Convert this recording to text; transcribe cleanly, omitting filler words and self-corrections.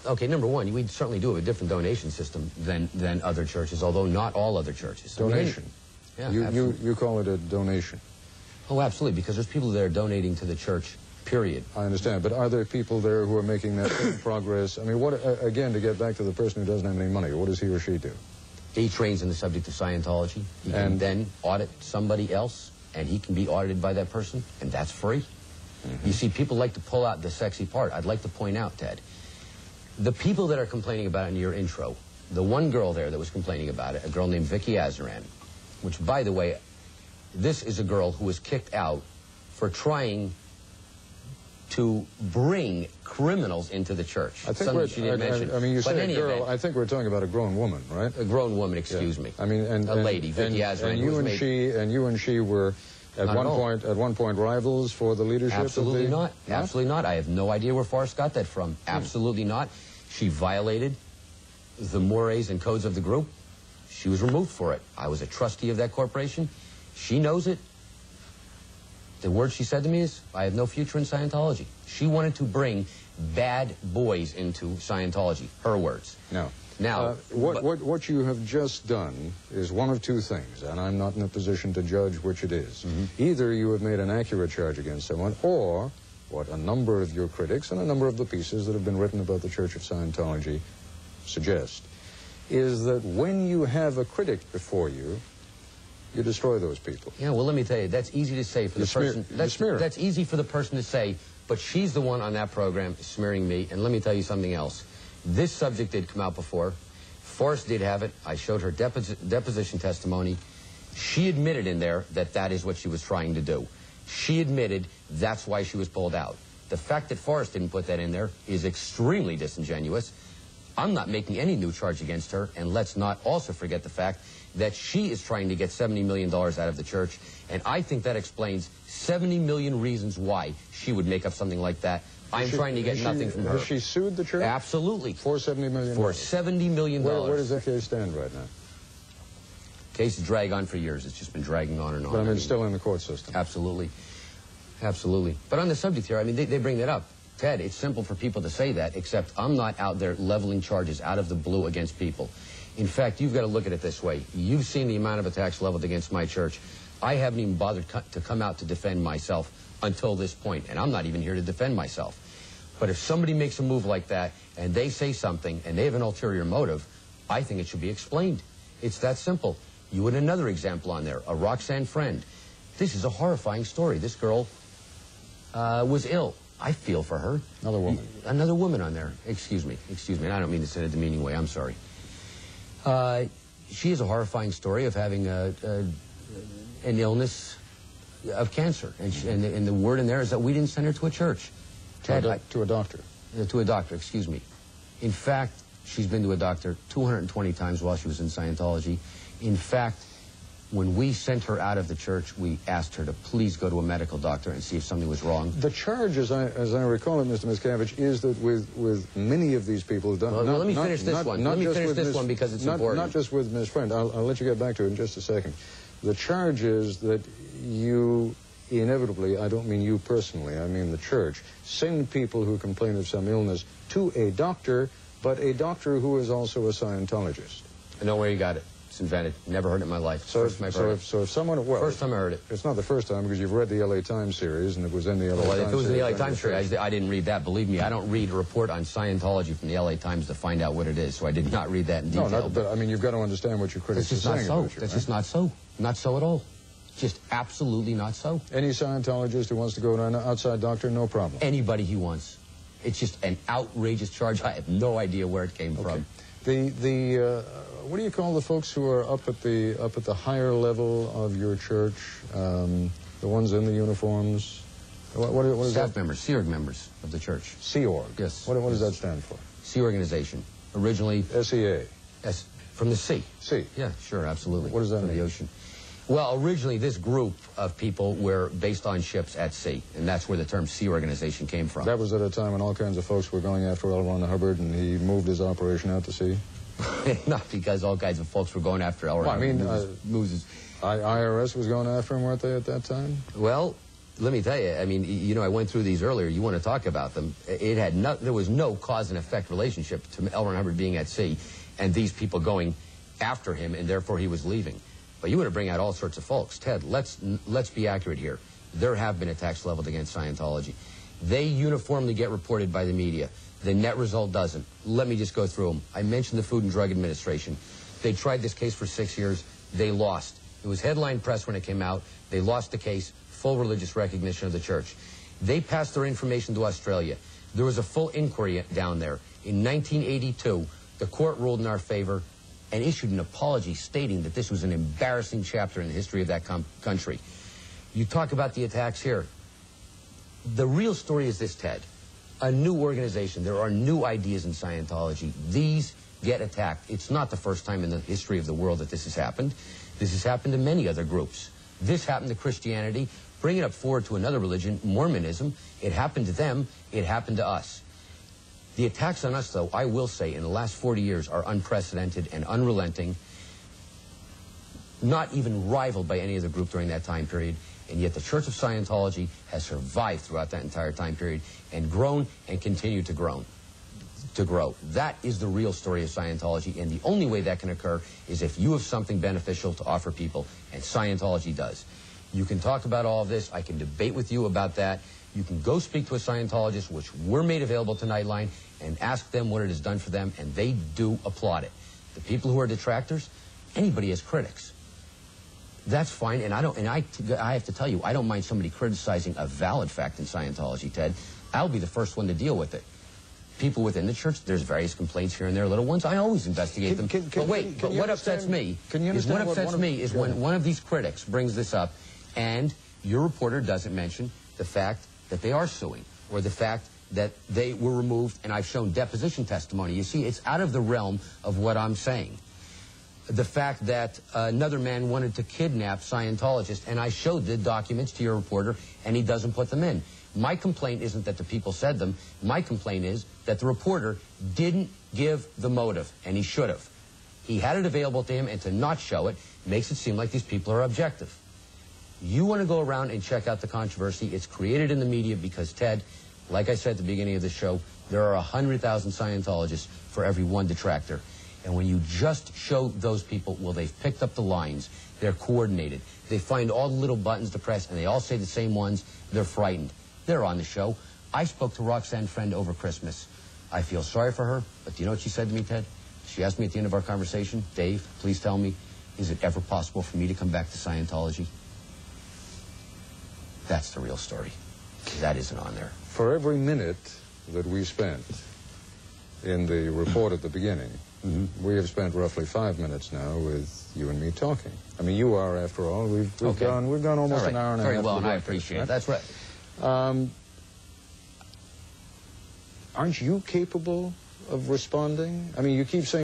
Okay, number one, we certainly do have a different donation system than other churches, although not all other churches. Donation. I mean, you call it a donation. Oh, absolutely, because there's people that are donating to the church, period. I understand, but are there people there who are making that sort of progress? I mean, what, again, to get back to the person who doesn't have any money, what does he or she do? He trains in the subject of Scientology. He can then audit somebody else, and he can be audited by that person, and that's free. You see, people like to pull out the sexy part. I'd like to point out, Ted, the people that are complaining about it in your intro, the one girl there that was complaining about it, a girl named Vicky Azaran, which, by the way, this is a girl who was kicked out for trying to bring criminals into the church. I think she didn't mention. I mean, you say a girl, event, I think we're talking about a grown woman, right? A grown woman, excuse me. I mean, a lady, Vicky Azaran. And you and she were at one point rivals for the leadership. Absolutely not. Absolutely not. I have no idea where Forrest got that from. Absolutely not. She violated the mores and codes of the group. She was removed for it. I was a trustee of that corporation. She knows it. The word she said to me is, I have no future in Scientology. She wanted to bring bad boys into Scientology. Her words. No. Now, what you have just done is one of two things, and I'm not in a position to judge which it is. Either you have made an accurate charge against someone, or what a number of your critics and a number of the pieces that have been written about the Church of Scientology suggest, is that when you have a critic before you, you destroy those people. Yeah, well, let me tell you, that's easy to say for the person. That's easy for the person to say, but she's the one on that program smearing me, and let me tell you something else. This subject did come out before. Forrest did have it. I showed her deposition testimony. She admitted in there that that is what she was trying to do. She admitted that's why she was pulled out. The fact that Forrest didn't put that in there is extremely disingenuous. I'm not making any new charge against her, and let's not also forget the fact that she is trying to get $70 million out of the church, and I think that explains 70 million reasons why she would make up something like that. I'm trying to get nothing from her. Has she sued the church? Absolutely. For $70 million? For $70 million. Where does that case stand right now? Case has dragged on for years. It's just been dragging on and on. But I mean, it's still in the court system. Absolutely. Absolutely. But on the subject here, I mean, they bring that up. Ted, it's simple for people to say that, except I'm not out there leveling charges out of the blue against people. In fact, you've got to look at it this way. You've seen the amount of attacks leveled against my church. I haven't even bothered to come out to defend myself until this point, and I'm not even here to defend myself. But if somebody makes a move like that, and they say something, and they have an ulterior motive, I think it should be explained. It's that simple. You had another example on there, a Roxanne friend. This is a horrifying story. This girl was ill. I feel for her. Another woman. Another woman on there. Excuse me. Excuse me. And I don't mean to say it in a demeaning way. I'm sorry. She has a horrifying story of having an illness of cancer. And the word in there is that we didn't send her to a church. To a doctor. To a doctor, excuse me. In fact, she's been to a doctor 220 times while she was in Scientology. In fact, when we sent her out of the church, we asked her to please go to a medical doctor and see if something was wrong. The charge, as I recall it, Mr. Miscavige, is that with many of these people... Well, let me finish this one. Let me finish this one because it's important. Not just with Ms. Friend. I'll let you get back to it in just a second. The charge is that you inevitably, I don't mean you personally, I mean the church, send people who complain of some illness to a doctor, but a doctor who is also a Scientologist. I know where you got it. It's invented. Never heard it in my life. So if someone... Well, first time I heard it. It's not the first time because you've read the LA Times series and it was in the LA Times series. Well, if it was in the LA Times series, I didn't read that. Believe me, I don't read a report on Scientology from the LA Times to find out what it is, so I did not read that in detail. No, but I mean, you've got to understand what your critics are saying about you. That's just not so. Not so at all. Just absolutely not so. Any Scientologist who wants to go to an outside doctor, no problem. Anybody he wants. It's just an outrageous charge. I have no idea where it came from. What do you call the folks who are up at the higher level of your church? The ones in the uniforms? What is Staff that? members, Sea Org members of the church. Sea Org? Yes. What does that stand for? Sea Organization. Originally... SEA? From the sea. Sea? Yeah, sure, absolutely. What does that mean? From the ocean. Well, originally this group of people were based on ships at sea, and that's where the term Sea Organization came from. That was at a time when all kinds of folks were going after L. Ron Hubbard, and he moved his operation out to sea? Not because all kinds of folks were going after L. Ron. Well, I mean, IRS was going after him, weren't they, at that time? Well, let me tell you, I mean, you know, I went through these earlier. You want to talk about them. It had there was no cause and effect relationship to L. Ron Hubbard being at sea and these people going after him, and therefore he was leaving. But you want to bring out all sorts of folks. Ted, let's be accurate here. There have been attacks leveled against Scientology. They uniformly get reported by the media. The net result doesn't. Let me just go through them. I mentioned the Food and Drug Administration. They tried this case for 6 years. They lost. It was headline press when it came out. They lost the case. Full religious recognition of the church. They passed their information to Australia. There was a full inquiry down there. In 1982, the court ruled in our favor and issued an apology stating that this was an embarrassing chapter in the history of that country. You talk about the attacks here. The real story is this, Ted. A new organization. There are new ideas in Scientology. These get attacked. It's not the first time in the history of the world that this has happened. This has happened to many other groups. This happened to Christianity. Bring it up forward to another religion, Mormonism. It happened to them. It happened to us. The attacks on us, though, I will say, in the last 40 years are unprecedented and unrelenting, not even rivaled by any other group during that time period. And yet the Church of Scientology has survived throughout that entire time period and grown and continued to grow. That is the real story of Scientology, and the only way that can occur is if you have something beneficial to offer people, and Scientology does. You can talk about all of this. I can debate with you about that. You can go speak to a Scientologist, which we're made available to Nightline, and ask them what it has done for them, and they do applaud it. The people who are detractors, anybody has critics. That's fine, and I have to tell you, I don't mind somebody criticizing a valid fact in Scientology, Ted. I'll be the first one to deal with it. People within the church, there's various complaints here and there, little ones. I always investigate them. But wait, but what upsets me is when one of these critics brings this up, and your reporter doesn't mention the fact that they are suing, or the fact that they were removed, and I've shown deposition testimony. You see, it's out of the realm of what I'm saying. The fact that another man wanted to kidnap Scientologists, and I showed the documents to your reporter, and he doesn't put them in. My complaint isn't that the people said them. My complaint is that the reporter didn't give the motive, and he should have. He had it available to him, and to not show it makes it seem like these people are objective. You want to go around and check out the controversy. It's created in the media because, Ted, like I said at the beginning of the show, there are 100,000 Scientologists for every one detractor. And when you just show those people, well, they've picked up the lines. They're coordinated. They find all the little buttons to press, and they all say the same ones. They're frightened. They're on the show. I spoke to Roxanne Friend over Christmas. I feel sorry for her, but do you know what she said to me, Ted? She asked me at the end of our conversation, Dave, please tell me, is it ever possible for me to come back to Scientology? That's the real story. That isn't on there. For every minute that we spent in the report at the beginning, we have spent roughly 5 minutes now with you and me talking. I mean, you are, after all. We've gone almost an hour and a half. Very well, and I appreciate it. That's right. Aren't you capable of responding? I mean, you keep saying